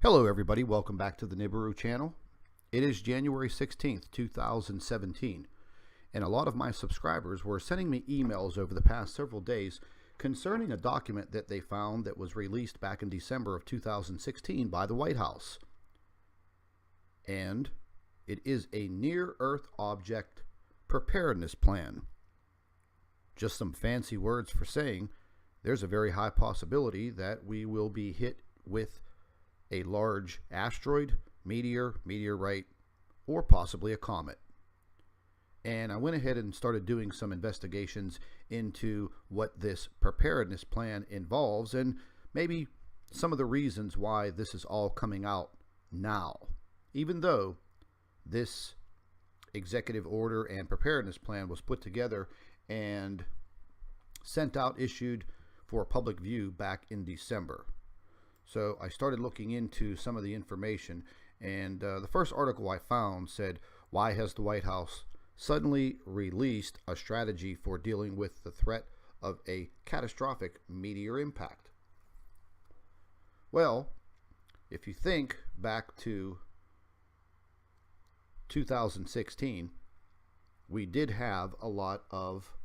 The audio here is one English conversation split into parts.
Hello everybody, welcome back to the Nibiru channel. It is January 16th, 2017, and a lot of my subscribers were sending me emails over the past several days concerning a document that they found that was released back in December of 2016 by the White House. And it is a near-Earth object preparedness plan. Just some fancy words for saying there's a very high possibility that we will be hit with a large asteroid, meteor, meteorite, or possibly a comet. And I went ahead and started doing some investigations into what this preparedness plan involves and maybe some of the reasons why this is all coming out now. Even though this executive order and preparedness plan was put together and sent out, issued for public view back in December. So I started looking into some of the information, and the first article I found said, "Why has the White House suddenly released a strategy for dealing with the threat of a catastrophic meteor impact?" Well, if you think back to 2016, we did have a lot of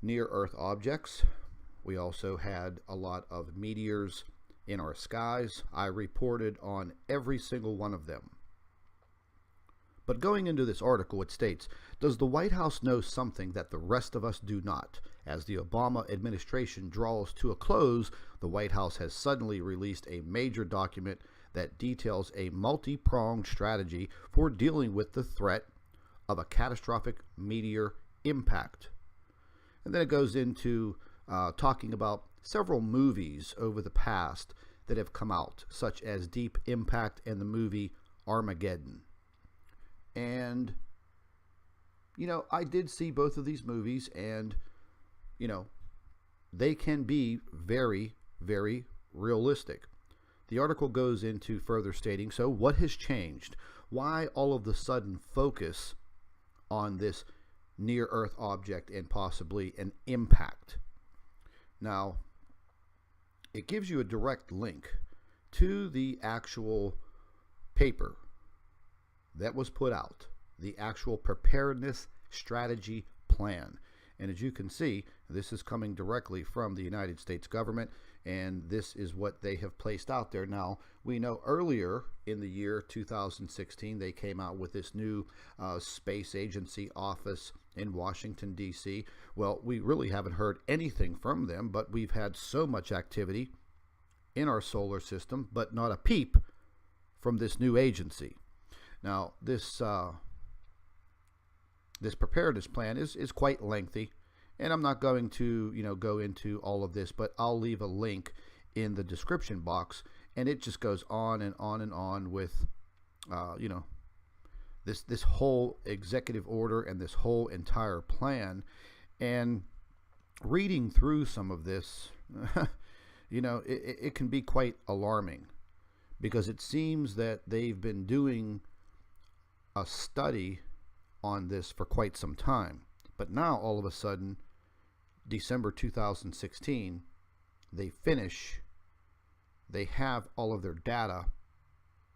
near-Earth objects. We also had a lot of meteors in our skies. I reported on every single one of them. But going into this article, it states, does the White House know something that the rest of us do not? As the Obama administration draws to a close, the White House has suddenly released a major document that details a multi-pronged strategy for dealing with the threat of a catastrophic meteor impact. And then it goes into talking about several movies over the past that have come out, such as Deep Impact and the movie Armageddon. And, I did see both of these movies, and, they can be very, very realistic. The article goes into further stating, so what has changed? Why all of the sudden focus on this near-Earth object and possibly an impact? Now, it gives you a direct link to the actual paper that was put out, the actual preparedness strategy plan. And as you can see, this is coming directly from the United States government, and this is what they have placed out there. Now, we know earlier in the year 2016, they came out with this new space agency office in Washington, D.C. Well, we really haven't heard anything from them, but we've had so much activity in our solar system, but not a peep from this new agency. Now, this preparedness plan is quite lengthy, and I'm not going to go into all of this, but I'll leave a link in the description box, and it just goes on and on and on with this whole executive order and this whole entire plan. And reading through some of this, it can be quite alarming, because it seems that they've been doing a study on this for quite some time. But now, all of a sudden, December 2016, they have all of their data,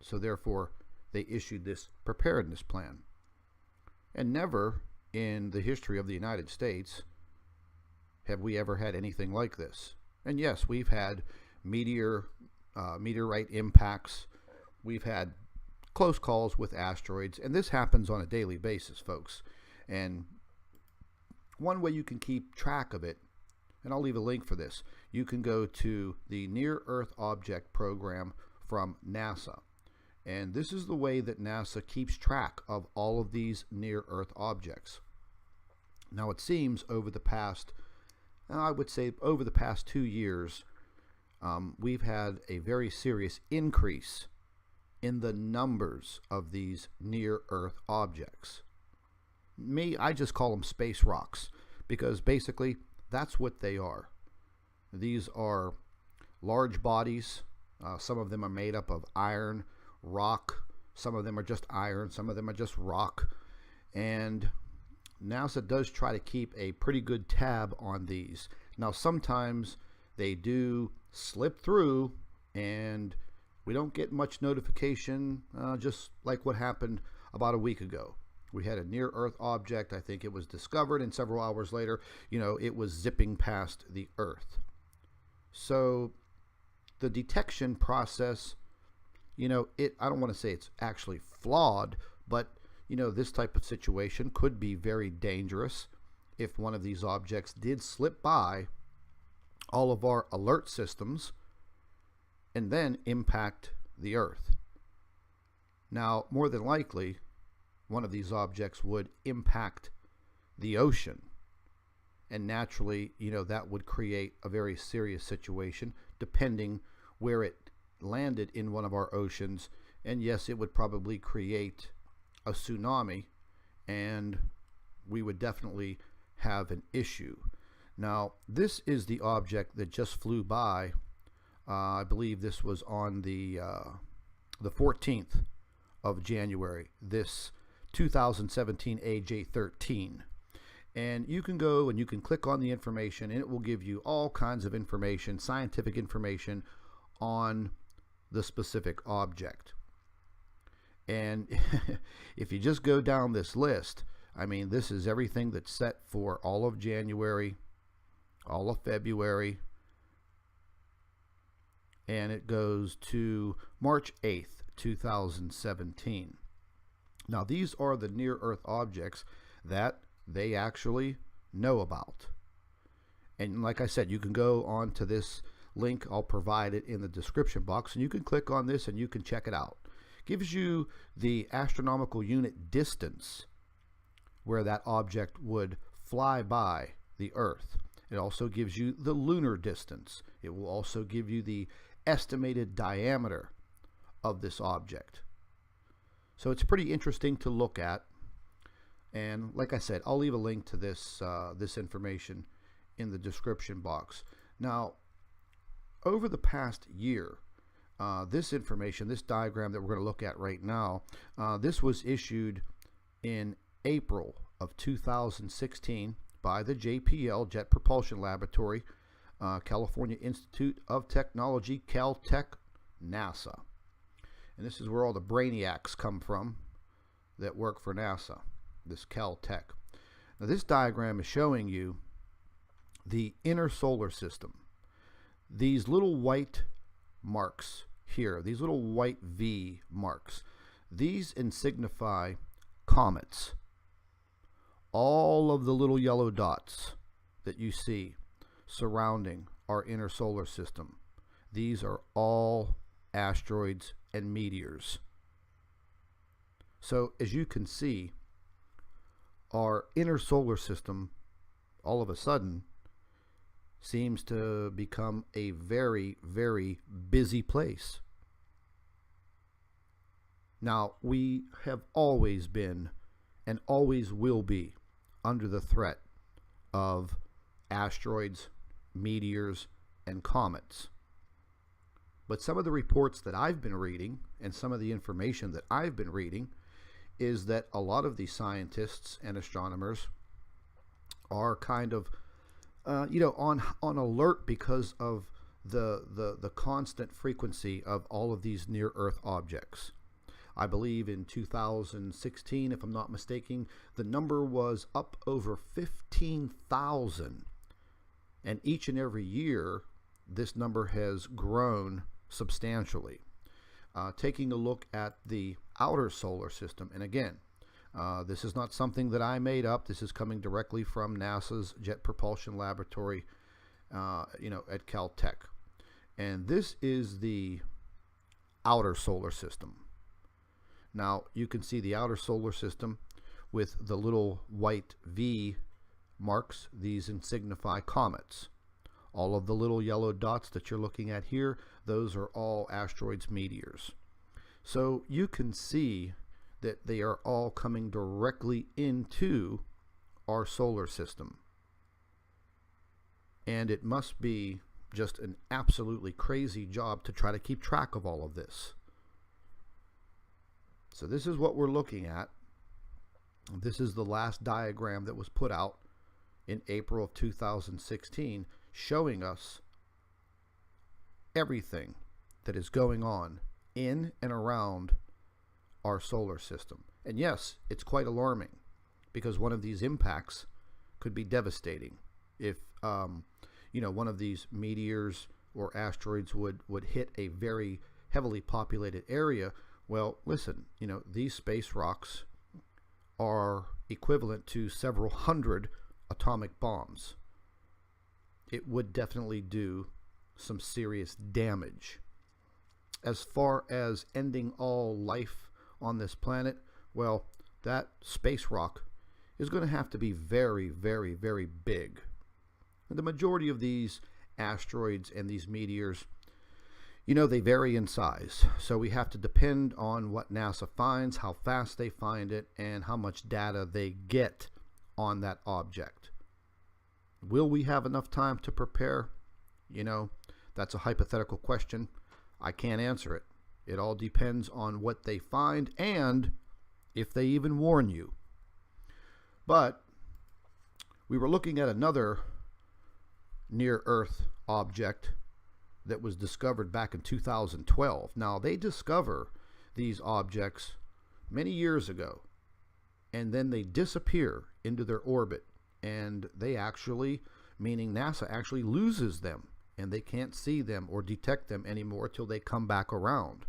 so therefore they issued this preparedness plan. And never in the history of the United States have we ever had anything like this. And yes, we've had meteorite impacts, we've had close calls with asteroids, and this happens on a daily basis, folks. And one way you can keep track of it, and I'll leave a link for this, you can go to the Near Earth Object Program from NASA. And this is the way that NASA keeps track of all of these near-Earth objects. Now, it seems over the past, I would say over the past 2 years, we've had a very serious increase in the numbers of these near-Earth objects. I just call them space rocks, because basically that's what they are. These are large bodies. Some of them are made up of iron, rock, some of them are just iron, some of them are just rock, and NASA does try to keep a pretty good tab on these. Now, sometimes they do slip through and We don't get much notification, just like what happened about a week ago. We had a near-Earth object. I think it was discovered, and several hours later, it was zipping past the Earth. So the detection process, I don't want to say it's actually flawed, but, this type of situation could be very dangerous if one of these objects did slip by all of our alert systems and then impact the Earth. Now, more than likely, one of these objects would impact the ocean. And naturally, that would create a very serious situation depending where it landed in one of our oceans. And yes, it would probably create a tsunami, and we would definitely have an issue. Now, this is the object that just flew by. I believe this was on the 14th of January, this 2017 AJ13. And you can go and you can click on the information, and it will give you all kinds of information, scientific information on the specific object. And if you just go down this list, this is everything that's set for all of January, all of February, and it goes to March 8th, 2017. Now, these are the near-Earth objects that they actually know about. And like I said, you can go on to this link. I'll provide it in the description box, and you can click on this and you can check it out. Gives you the astronomical unit distance where that object would fly by the Earth. It also gives you the lunar distance. It will also give you the estimated diameter of this object. So it's pretty interesting to look at. And like I said, I'll leave a link to this information in the description box. Now, over the past year, this information, this diagram that we're going to look at right now, this was issued in April of 2016 by the JPL, Jet Propulsion Laboratory, California Institute of Technology, Caltech, NASA. And this is where all the brainiacs come from that work for NASA, this Caltech. Now, this diagram is showing you the inner solar system. These little white marks here, these little white V marks, these signify comets. All of the little yellow dots that you see surrounding our inner solar system, these are all asteroids and meteors. So as you can see, our inner solar system all of a sudden seems to become a very, very busy place. Now, we have always been and always will be under the threat of asteroids, meteors, and comets. But some of the reports that I've been reading and some of the information that I've been reading is that a lot of these scientists and astronomers are kind of on alert because of the constant frequency of all of these near-Earth objects. I believe in 2016, if I'm not mistaken, the number was up over 15,000. And each and every year, this number has grown substantially. Taking a look at the outer solar system, and again, this is not something that I made up. This is coming directly from NASA's Jet Propulsion Laboratory, at Caltech. And this is the outer solar system. Now, you can see the outer solar system with the little white V marks. These signify comets. All of the little yellow dots that you're looking at here, those are all asteroids, meteors. So you can see that they are all coming directly into our solar system. And it must be just an absolutely crazy job to try to keep track of all of this. So this is what we're looking at. This is the last diagram that was put out in April of 2016, showing us everything that is going on in and around our solar system. And yes, it's quite alarming because one of these impacts could be devastating. If one of these meteors or asteroids would hit a very heavily populated area, well, listen, these space rocks are equivalent to several hundred atomic bombs. It would definitely do some serious damage. As far as ending all life on this planet, well, that space rock is going to have to be very, very, very big. And the majority of these asteroids and these meteors, they vary in size. So we have to depend on what NASA finds, how fast they find it, and how much data they get on that object. Will we have enough time to prepare? That's a hypothetical question. I can't answer it. It all depends on what they find and if they even warn you. But we were looking at another near-Earth object that was discovered back in 2012. Now, they discover these objects many years ago, and then they disappear into their orbit, and they actually, meaning NASA actually loses them, and they can't see them or detect them anymore till they come back around.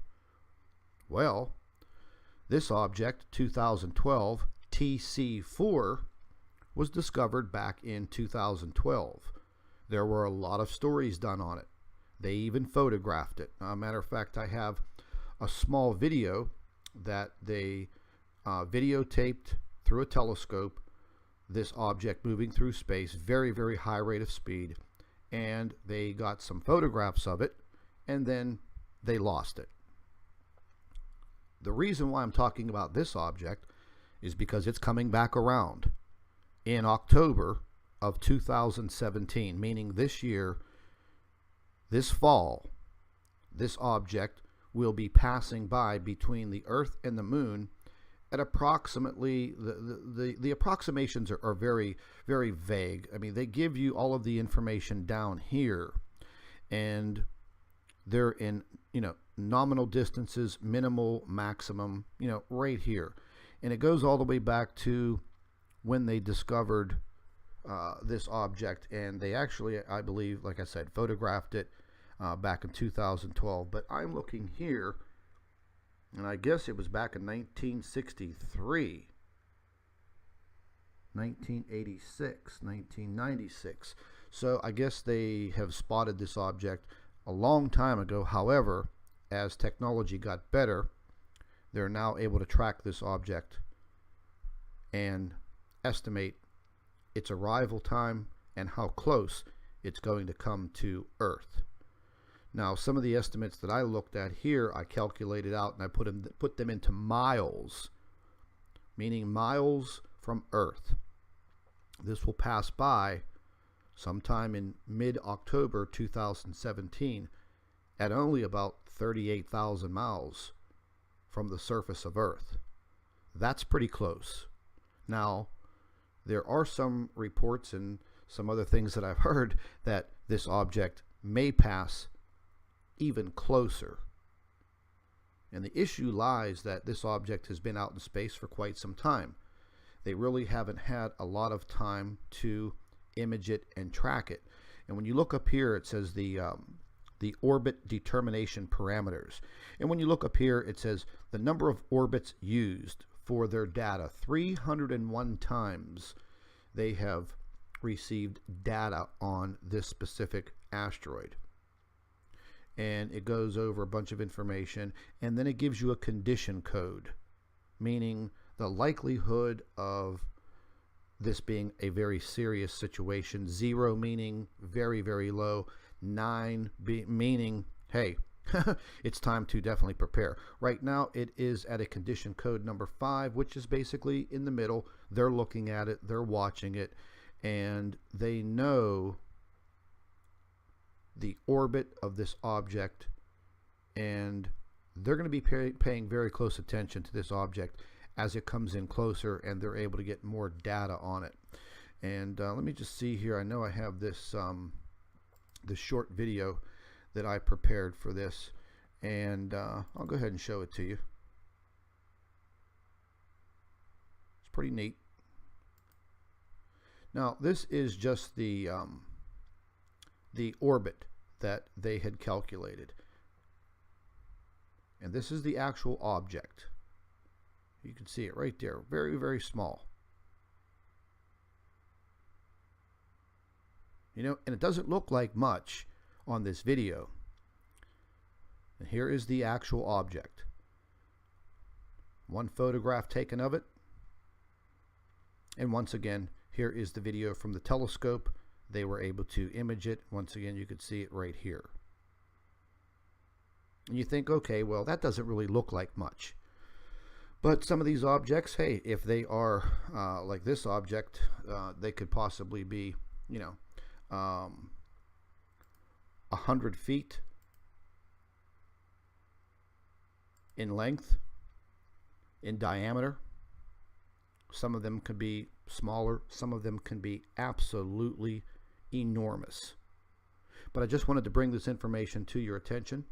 Well, this object, 2012 TC4, was discovered back in 2012. There were a lot of stories done on it. They even photographed it. Matter of fact, I have a small video that they videotaped through a telescope this object moving through space, very, very high rate of speed, and they got some photographs of it, and then they lost it. The reason why I'm talking about this object is because it's coming back around in October of 2017, meaning this year, this fall. This object will be passing by between the Earth and the Moon at approximately, the approximations are very, very vague. I mean, they give you all of the information down here, and they're in, nominal distances, minimal, maximum, right here. And it goes all the way back to when they discovered this object, and they actually, I believe, like I said, photographed it back in 2012. But I'm looking here, and I guess it was back in 1963, 1986, 1996. So I guess they have spotted this object a long time ago. However, as technology got better, they're now able to track this object and estimate its arrival time and how close it's going to come to Earth. Now, some of the estimates that I looked at here, I calculated out, and I put them into miles, meaning miles from Earth. This will pass by sometime in mid-October 2017 at only about 38,000 miles from the surface of Earth. That's pretty close. Now, there are some reports and some other things that I've heard that this object may pass even closer. And the issue lies that this object has been out in space for quite some time. They really haven't had a lot of time to image it and track it. And when you look up here, it says the orbit determination parameters. And when you look up here, it says the number of orbits used for their data. 301 times they have received data on this specific asteroid. And it goes over a bunch of information, and then it gives you a condition code, meaning the likelihood of this being a very serious situation. 0 meaning very, very low. 9 meaning, hey, it's time to definitely prepare. Right now, it is at a condition code number 5, which is basically in the middle. They're looking at it, they're watching it, and they know the orbit of this object, and they're going to be paying very close attention to this object as it comes in closer, and they're able to get more data on it. And let me just see here. I know I have this short video that I prepared for this, And I'll go ahead and show it to you. It's pretty neat. Now, this is just the orbit that they had calculated. And this is the actual object. You can see it right there. Very, very small. You know, and it doesn't look like much on this video. And here is the actual object. One photograph taken of it. And once again, here is the video from the telescope. They were able to image it. Once again, you could see it right here. And you think, okay, well, that doesn't really look like much. But some of these objects, hey, if they are like this object, they could possibly be, you know, 100 feet in length, in diameter. Some of them could be smaller. Some of them can be absolutely enormous. But I just wanted to bring this information to your attention.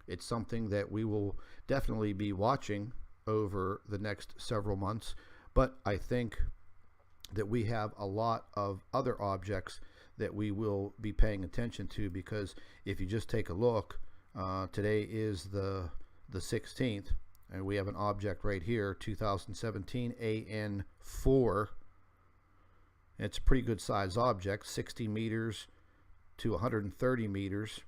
It's something that we will definitely be watching over the next several months. But I think that we have a lot of other objects that we will be paying attention to, because if you just take a look, today is the 16th, and we have an object right here, 2017 AN4. It's a pretty good size object, 60 meters to 130 meters,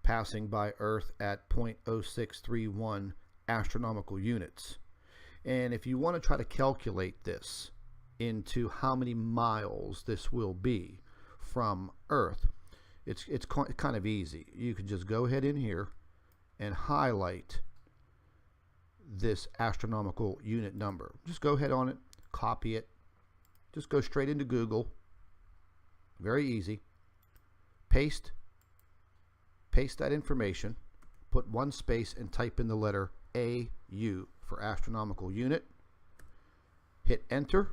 passing by Earth at 0.0631 astronomical units. And if you want to try to calculate this into how many miles this will be from Earth, it's kind of easy. You can just go ahead in here and highlight this astronomical unit number. Just go ahead on it, copy it, just go straight into Google. Very easy. Paste that information, put one space and type in the letter AU for astronomical unit. Hit enter,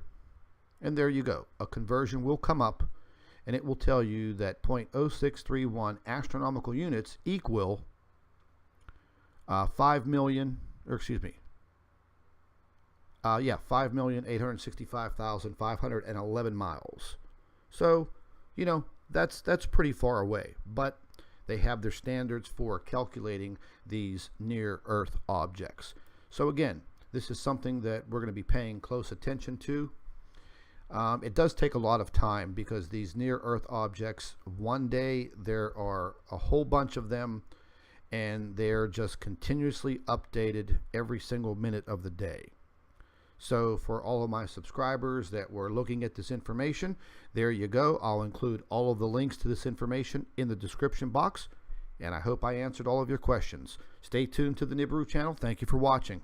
and there you go. A conversion will come up, and it will tell you that 0.0631 astronomical units equal 5,865,511 miles. So, you know, that's pretty far away, but they have their standards for calculating these near Earth objects. So again, this is something that we're going to be paying close attention to. It does take a lot of time, because these near Earth objects, one day there are a whole bunch of them, and they're just continuously updated every single minute of the day. So for all of my subscribers that were looking at this information, there you go. I'll include all of the links to this information in the description box, and I hope I answered all of your questions. Stay tuned to the Nibiru channel. Thank you for watching.